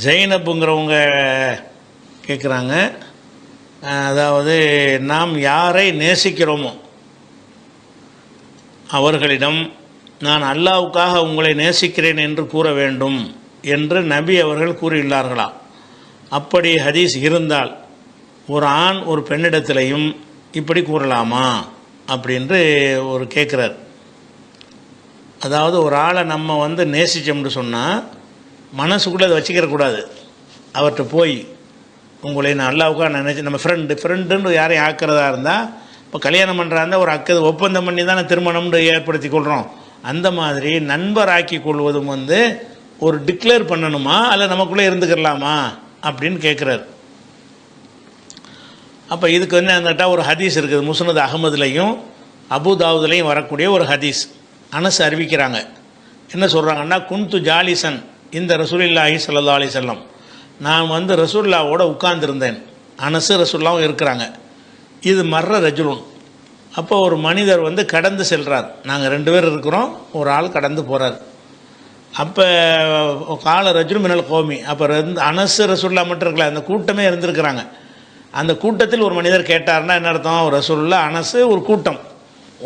ஜெயினப்புங்கிறவங்க கேட்குறாங்க, அதாவது நாம் யாரை நேசிக்கிறோமோ அவர்களிடம் நான் அல்லாஹ்வுக்காக உங்களை நேசிக்கிறேன் என்று கூற வேண்டும் என்று நபி அவர்கள் கூறியுள்ளார்களா? அப்படி ஹதீஸ் இருந்தால் ஒரு ஆண் ஒரு பெண்ணிடத்திலையும் இப்படி கூறலாமா அப்படின்று ஒரு கேட்குறார். அதாவது ஒரு ஆளை நம்ம நேசித்தோம்னு சொன்னால் மனசுக்குள்ளே அதை வச்சுக்கிறக்கூடாது. அவர்கிட்ட போய் உங்களை நான் அல்லாஹ்வுக்காக நினச்சி நம்ம ஃப்ரெண்டுன்னு யாரையும் ஆக்கிறதா இருந்தால், இப்போ கல்யாணம் பண்ணுறா இருந்தால் ஒரு ஒப்பந்தம் பண்ணி தானே திருமணம்னு ஏற்படுத்தி கொள்கிறோம். அந்த மாதிரி நண்பராக்கி கொள்வதும் ஒரு டிக்ளேர் பண்ணணுமா அல்ல நமக்குள்ளே இருந்துக்கிறலாமா அப்படின்னு கேட்குறாரு. அப்போ இதுக்கு என்னட்டா ஒரு ஹதீஸ் இருக்குது, முஸ்னத் அஹமதுலையும் அபுதாவுதுலையும் வரக்கூடிய ஒரு ஹதீஸ். அனஸ் அறிவிக்கிறாங்க. என்ன சொல்கிறாங்கன்னா, குந்து ஜாலிசன் இந்த ரசூலுல்லாஹி ஸல்லல்லாஹு அலைஹி வஸல்லம், நான் ரசூலுல்லாவோட உட்கார்ந்துருந்தேன். அனசு ரசூலுல்லாவும் இருக்கிறாங்க. இது மர்ற ரஜுலுன், அப்போ ஒரு மனிதர் கடந்து செல்கிறார். நாங்கள் 2 பேர் இருக்கிறோம், ஒரு ஆள் கடந்து போகிறார். அப்போ கால ரஜுல் மினல் கோமி, அப்போ அனசு ரசூலுல்லா மட்டும் இருக்கல, அந்த கூட்டமே இருந்திருக்கிறாங்க. அந்த கூட்டத்தில் ஒரு மனிதர் கேட்டார்னா என்ன அர்த்தம்? ரசூலுல்லா அனசு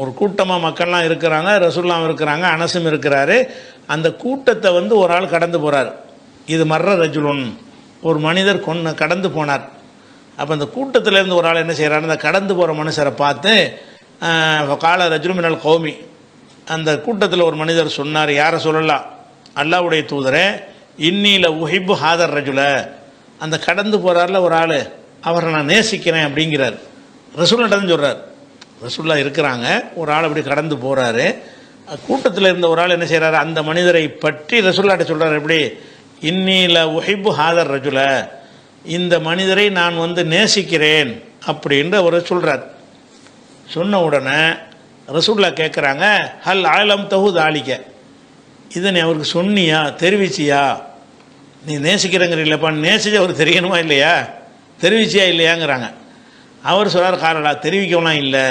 ஒரு கூட்டமாக மக்கள்லாம் இருக்கிறாங்க, ரசூலுல்லாவும் இருக்கிறாங்க, அனசும் இருக்கிறாரு. அந்த கூட்டத்தை ஒரு ஆள் கடந்து போகிறார். இது மர்ற ரஜுலுன், ஒரு மனிதர் கடந்து போனார். அப்போ அந்த கூட்டத்திலேருந்து ஒரு ஆள் என்ன செய்கிறார், அந்த கடந்து போகிற மனுஷரை பார்த்து கால ரஜுல் மினல் கௌமி, அந்த கூட்டத்தில் ஒரு மனிதர் சொன்னார், யாரை சொல்லலாம், அல்லாஹ்வுடைய தூதரே, இன்னில உஹிப்பு ஹாதர் ரஜுல, அந்த கடந்து போகிறார்ல ஒரு ஆள், அவரை நான் நேசிக்கிறேன் அப்படிங்கிறார். ரசூலுல்லாஹ் சொல்கிறார். ரசூலுல்லா இருக்கிறாங்க, ஒரு ஆள் அப்படி கடந்து போகிறாரு. கூட்டத்தில் இருந்த ஒரு ஆள் என்ன செய்கிறாரு, அந்த மனிதரை பற்றி ரசூலுல்லாஹ் சொல்கிறார். எப்படி? இன்னில உஹிப்பு ஹாதர் ரஜுல, இந்த மனிதரை நான் நேசிக்கிறேன் அப்படின்னு அவர் சொல்கிறார். சொன்ன உடனே ரசூலுல்லாஹ் கேட்குறாங்க, ஹல் ஆலம் தஹு தாலிக்க, இதை நீ அவருக்கு சொன்னியா, தெரிவிச்சியா? நீ நேசிக்கிறேங்கிறீங்களப்பா, நேசிச்சு அவருக்கு தெரியணுமா இல்லையா, தெரிவிச்சியா இல்லையாங்கிறாங்க. அவர் சொல்கிறார், காலலா, தெரிவிக்கலாம் இல்லை.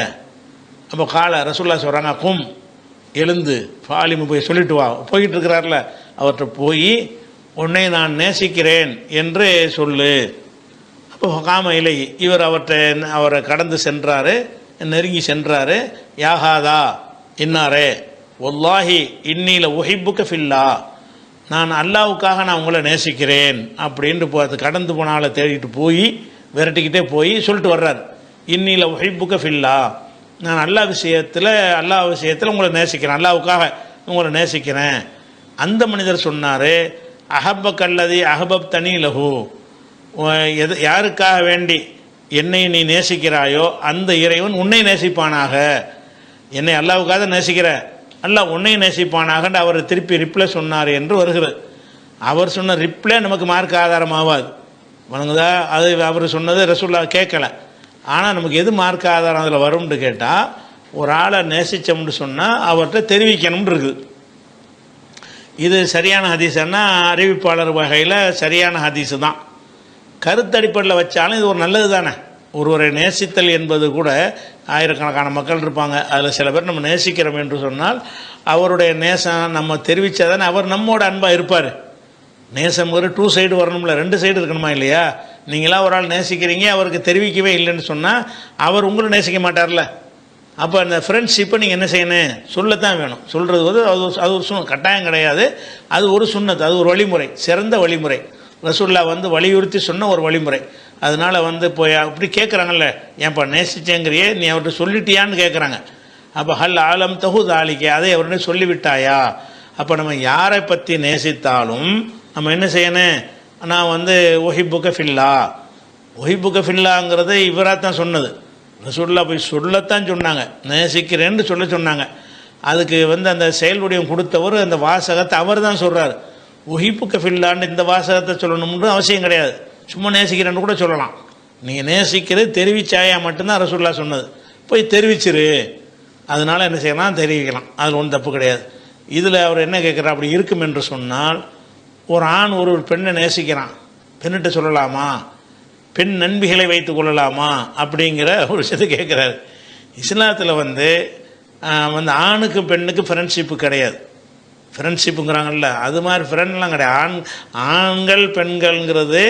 அப்போ ரசூலுல்லாஹ் சொல்கிறாங்க, கும், எழுந்து ஃபாலிமு போய் சொல்லிட்டு வா. போய்கிட்டு இருக்கிறார்ல, அவர்கிட்ட போய் உன்னை நான் நேசிக்கிறேன் என்று சொல்லு. அப்போ காம இலை, இவர் அவரை கடந்து சென்றாரு, நெருங்கி சென்றாரு. யாகாதா இன்னாரே, வல்லாஹி இன்னில உஹிப்புக்க ஃபில்லா, நான் அல்லாஹ்வுக்காக நான் உங்களை நேசிக்கிறேன் அப்படின்ட்டு கடந்து போனால தேடிட்டு போய் விரட்டிக்கிட்டே போய் சொல்லிட்டு வர்றார். இன்னில உஹிப்புக்க ஃபில்லா, நான் அல்லாஹ் விஷயத்தில் உங்களை நேசிக்கிறேன், அல்லாஹ்வுக்காக உங்களை நேசிக்கிறேன். அந்த மனிதர் சொன்னார், அஹப்ப கல்லதி அஹபப் தனி லஹு, யாருக்காக வேண்டி என்னை நீ நேசிக்கிறாயோ அந்த இறைவன் உன்னை நேசிப்பானாக. என்னை அல்லாஹ்வுக்காக நேசிக்கிற, அல்லாஹ் உன்னை நேசிப்பானாகன்னு அவர் திருப்பி ரிப்ளை சொன்னார் என்று வருகிறது. அவர் சொன்ன ரிப்ளை நமக்கு மார்க்க ஆதாரமாகாது, வணங்குதா? அது அவர் சொன்னது ரசூலுல்லாஹ் கேட்கல. ஆனால் நமக்கு எது மார்க்க ஆதாரம் அதில் வரும்னு கேட்டால், ஒரு ஆளை நேசித்தோம்னு சொன்னால் அவர்கிட்ட தெரிவிக்கணும்னு இருக்குது. இது சரியான ஹதீஸ்னா அறிவிப்பாளர் வகையில் சரியான ஹதீஸு தான். கருத்தடிப்படையில் வச்சாலும் இது ஒரு நல்லது தானே. ஒருவரை நேசித்தல் என்பது கூட ஆயிரக்கணக்கான மக்கள் இருப்பாங்க, அதில் சில பேர் நம்ம நேசிக்கிறோம் என்று சொன்னால் அவருடைய நேசம் நம்ம தெரிவித்தா தானே அவர் நம்மோட அன்பாக இருப்பார். நேசம் ஒரு 2 சைடு வரணும்ல, 2 சைடு இருக்கணுமா இல்லையா? நீங்களாம் ஒரு ஆள் நேசிக்கிறீங்க, அவருக்கு தெரிவிக்கவே இல்லைன்னு சொன்னால் அவர் உங்களை நேசிக்க மாட்டார்ல. அப்போ அந்த ஃப்ரெண்ட்ஷிப்பை நீங்கள் என்ன செய்யணும், சொல்லத்தான் வேணும். சொல்கிறது அது ஒரு கட்டாயம் கிடையாது, அது ஒரு சுன்னத், அது ஒரு வழிமுறை, சிறந்த வழிமுறை. ரசூலுல்லாஹ் வலியுறுத்தி சொன்ன ஒரு வழிமுறை. அதனால் போய் அப்படி கேட்குறாங்கல்ல, ஏன்ப்பா நேசிச்சேங்கிறியே, நீ அவர்கிட்ட சொல்லிட்டியான்னு கேட்குறாங்க. அப்போ ஹல் ஆலம் தஹு தாலிக்க, அதை அவர்கிட்ட சொல்லிவிட்டாயா? அப்போ நம்ம யாரை பற்றி நேசித்தாலும் நம்ம என்ன செய்யணும், நான் ஒஹிப்புக்க ஃபில்லா, ஒஹிப்புக்க ஃபில்லாங்கிறத இவராக தான் சொன்னது. ரசூலுல்லாஹ் போய் சொல்லத்தான் சொன்னாங்க, நேசிக்கிறேன்னு சொன்னாங்க. அதுக்கு அந்த செயல் வடிவம் கொடுத்தவர் அந்த வாசகத்தை அவர் தான் சொல்கிறார். உஹிப்புக்க ஃபில்லான்னு இந்த வாசகத்தை சொல்லணும்னு அவசியம் கிடையாது, சும்மா நேசிக்கிறேன்னு கூட சொல்லலாம். நீங்கள் நேசிக்கிறது தெரிவிச்சாயா மட்டும்தான் ரசூலுல்லாஹ் சொன்னது. போய் தெரிவிச்சிரு, அதனால் என்ன செய்யலாம், தெரிவிக்கலாம், அதில் ஒன்றும் தப்பு கிடையாது. இதில் அவர் என்ன கேட்குறார், அப்படி இருக்கும் என்று சொன்னால் ஒரு ஆண் ஒரு பெண்ணை நேசிக்கிறான், பெண்ணிட்ட சொல்லலாமா, பெண் நண்பிகளை வைத்து கொள்ளலாமா அப்படிங்கிற ஒரு விஷயத்தை கேட்குறாரு. இஸ்லாத்தில் ஆணுக்கும் பெண்ணுக்கும் ஃப்ரெண்ட்ஷிப்பு கிடையாது. ஃப்ரெண்ட்ஷிப்புங்கிறாங்கல்ல, அது மாதிரி ஃப்ரெண்ட்லாம் கிடையாது. ஆண்கள் பெண்கள்ங்கிறது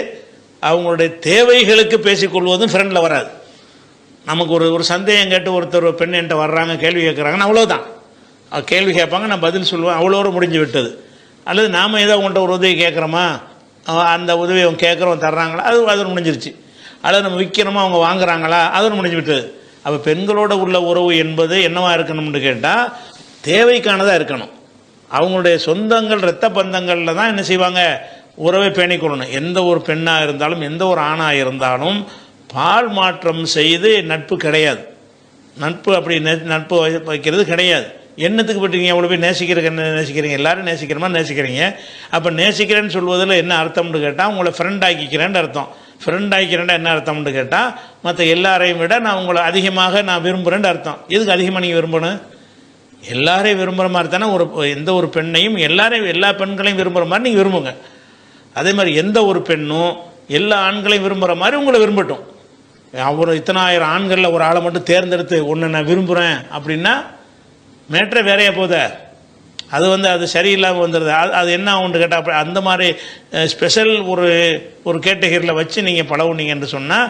அவங்களுடைய தேவைகளுக்கு பேசிக்கொள்வதும் ஃப்ரெண்டில் வராது. நமக்கு ஒரு சந்தேகம் கேட்டு ஒருத்தர் பெண் என்கிட்ட வர்றாங்க, கேள்வி கேட்குறாங்கன்னு அவ்வளோதான். கேள்வி கேட்பாங்க, நான் பதில் சொல்லுவேன், அவ்வளோரு முடிஞ்சு விட்டது. அல்லது நாம் ஏதோ உங்கள்கிட்ட ஒரு உதவி கேட்குறோமா, அந்த உதவி அவங்க கேட்குறவங்க தர்றாங்களா, அது முடிஞ்சிருச்சு. அல்லது நம்ம விற்கிறோமா, அவங்க வாங்குறாங்களா, அது முடிஞ்சு விட்டது. அப்போ பெண்களோட உள்ள உறவு என்பது என்னவா இருக்கணும்னு கேட்டால் தேவைக்கானதாக இருக்கணும். அவங்களுடைய சொந்தங்கள் இரத்த பந்தங்களில் தான் என்ன செய்வாங்க, உறவை பேணிக்கொள்ளணும். எந்த ஒரு பெண்ணாக இருந்தாலும் எந்த ஒரு ஆணாக இருந்தாலும் பால் மாற்றம் செய்து நட்பு கிடையாது. நட்பு அப்படி நட்பு வைக்கிறது கிடையாது. என்னத்துக்கு போட்டீங்க, அவ்வளோ போய் நேசிக்கிறீங்க, எல்லாரும் நேசிக்கிற மாதிரி நேசிக்கிறீங்க. அப்போ நேசிக்கிறேன்னு சொல்வதில் என்ன அர்த்தம்னு கேட்டால் உங்களை ஃப்ரெண்ட் ஆக்கிக்கிறேன்னு அர்த்தம். ஃப்ரெண்ட் ஆக்கிக்கிறேன்டா என்ன அர்த்தம்னு கேட்டால் மற்ற எல்லாரையும் விட நான் உங்களை அதிகமாக நான் விரும்புகிறேன்னு அர்த்தம். எதுக்கு அதிகமாக நீங்கள் விரும்பணும்? எல்லாரையும் விரும்புகிற மாதிரி தானே எந்த ஒரு பெண்ணையும் எல்லா பெண்களையும் விரும்புகிற மாதிரி நீங்கள் விரும்புங்க. அதே மாதிரி எந்த ஒரு பெண்ணும் எல்லா ஆண்களையும் விரும்புகிற மாதிரி உங்களை விரும்பட்டும். அவர் இத்தனாயிரம் ஆண்களில் ஒரு ஆளை மட்டும் தேர்ந்தெடுத்து ஒன்று நான் விரும்புகிறேன் அப்படின்னா மேட்ரே வேறையாக போத, அது சரியில்லாமல் வந்துடுது. அது என்ன ஆகும்னு கேட்டால் அந்த மாதிரி ஸ்பெஷல் ஒரு கேட்டகரியில் வச்சு நீங்கள் பழகுனீங்கன்னு சொன்னால்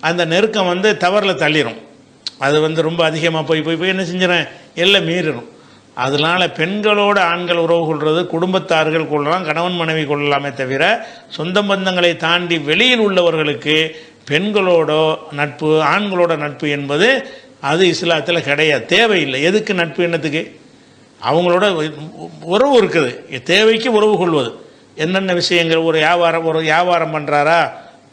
அந்த நெருக்கம் தவறில் தள்ளிடும். அது ரொம்ப அதிகமாக போய் என்ன செஞ்சிடறேன், எல்லாம் மீறிடும். அதனால் பெண்களோடு ஆண்கள் உறவு கொள்வது குடும்பத்தார்கள் கொள்ளலாம், கணவன் மனைவி கொள்ளலாமே தவிர சொந்த பந்தங்களை தாண்டி வெளியில் உள்ளவர்களுக்கு பெண்களோட நட்பு ஆண்களோட நட்பு என்பது அது இஸ்லாத்தில் கிடையாது, தேவையில்லை. எதுக்கு நட்பு, என்னத்துக்கு? அவங்களோட உறவு இருக்குது, தேவைக்கு உறவு கொள்வது. என்னென்ன விஷயங்கள், ஒரு வியாபாரம் பண்ணுறாரா,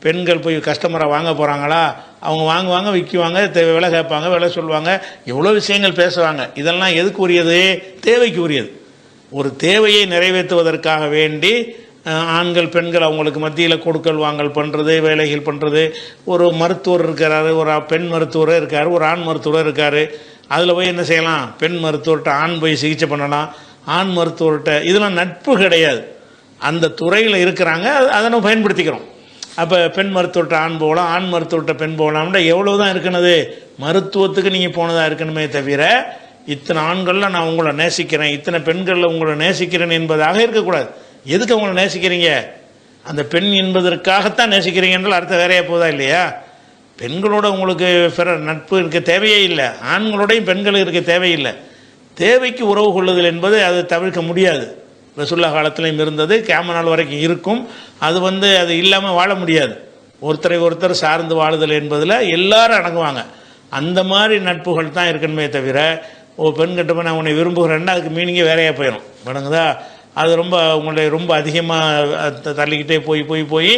பெண்கள் போய் கஸ்டமரை வாங்க போகிறாங்களா, அவங்க வாங்குவாங்க, விற்குவாங்க, விலை கேட்பாங்க, விலை சொல்லுவாங்க, எவ்வளோ விஷயங்கள் பேசுவாங்க. இதெல்லாம் எதுக்கு உரியது? தேவைக்கு உரியது. ஒரு தேவையை நிறைவேற்றுவதற்காக வேண்டி ஆண்கள் பெண்கள் அவங்களுக்கு மத்தியில் கொடுக்கல் வாங்கல் பண்ணுறது, வேலைகள் பண்ணுறது. ஒரு மருத்துவர் இருக்கிறாரு, ஒரு பெண் மருத்துவரே இருக்கார், ஒரு ஆண் மருத்துவரே இருக்கார். அதில் போய் என்ன செய்யலாம், பெண் மருத்துவர்கிட்ட ஆண் போய் சிகிச்சை பண்ணலாம், ஆண் மருத்துவர்கிட்ட. இதெல்லாம் நட்பு கிடையாது. அந்த துறையில் இருக்கிறாங்க, அதை நம்ம பயன்படுத்திக்கிறோம். அப்போ பெண் மருத்துவர்கிட்ட ஆண் போகலாம், ஆண் மருத்துவர்கிட்ட பெண் போகலாம்னா எவ்வளோ தான் இருக்கணுது, மருத்துவத்துக்கு நீங்கள் போனதாக இருக்கணுமே தவிர இத்தனை ஆண்களில் நான் உங்களை நேசிக்கிறேன், இத்தனை பெண்களில் உங்களை நேசிக்கிறேன் என்பதாக இருக்கக்கூடாது. எதுக்கு அவங்கள நேசிக்கிறீங்க? அந்த பெண் என்பதற்காகத்தான் நேசிக்கிறீங்கன்றால் அர்த்தம் வேறையா போதா இல்லையா? பெண்களோட உங்களுக்கு நட்பு இருக்க தேவையே இல்லை, ஆண்களோடையும் பெண்கள் இருக்க தேவையில்லை. தேவைக்கு உறவு கொள்ளுதல் என்பது அது தவிர்க்க முடியாது. ரசூல்லா காலத்திலையும் இருந்தது, கியாம நாள் வரைக்கும் இருக்கும். அது இல்லாமல் வாழ முடியாது. ஒருத்தரை ஒருத்தர் சார்ந்து வாழுதல் என்பதில் எல்லாரும் அடங்குவாங்க. அந்த மாதிரி நட்புகள் தான் இருக்கணுமே தவிர பெண்கிட்ட போய் நான் உன்னை விரும்புகிறேன்னா அதுக்கு மீனிங்கே வேறையாக போயிடும். வணங்குதா? அது உங்களுடைய ரொம்ப அதிகமாக தள்ளிக்கிட்டே போய்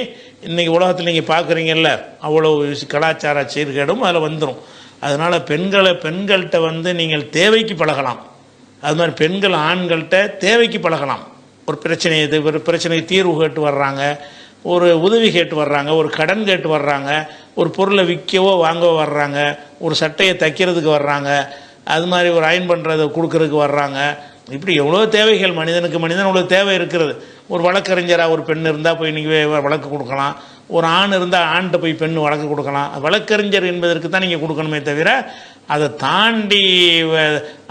இன்றைக்கி உலகத்தில் நீங்கள் பார்க்குறீங்கல்ல, அவ்வளோ கலாச்சார சீர்கேடும் அதில் வந்துடும். அதனால் பெண்கள்கிட்ட நீங்கள் தேவைக்கு பழகலாம். அது மாதிரி பெண்கள் ஆண்கள்கிட்ட தேவைக்கு பழகலாம். ஒரு பிரச்சனைக்கு தீர்வு கேட்டு வர்றாங்க, ஒரு உதவி கேட்டு வர்றாங்க, ஒரு கடன் கேட்டு வர்றாங்க, ஒரு பொருளை விற்கவோ வாங்கவோ வர்றாங்க, ஒரு சட்டையை தைக்கிறதுக்கு வர்றாங்க, அது மாதிரி ஒரு அயன் பண்ணுறதை கொடுக்கறதுக்கு வர்றாங்க. இப்படி எவ்வளோ தேவைகள், மனிதன் அவ்வளோ தேவை இருக்கிறது. ஒரு வழக்கறிஞராக ஒரு பெண் இருந்தால் போய் நீங்கள் வழக்கு கொடுக்கலாம், ஒரு ஆண் இருந்தால் ஆண்கிட்ட போய் பெண் வழக்கு கொடுக்கலாம். வழக்கறிஞர் என்பதற்கு தான் நீங்கள் கொடுக்கணுமே தவிர அதை தாண்டி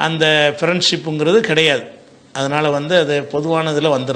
அந்த ஃப்ரெண்ட்ஷிப்புங்கிறது கிடையாது. அதனால் அது பொதுவானதில் வந்துடும்.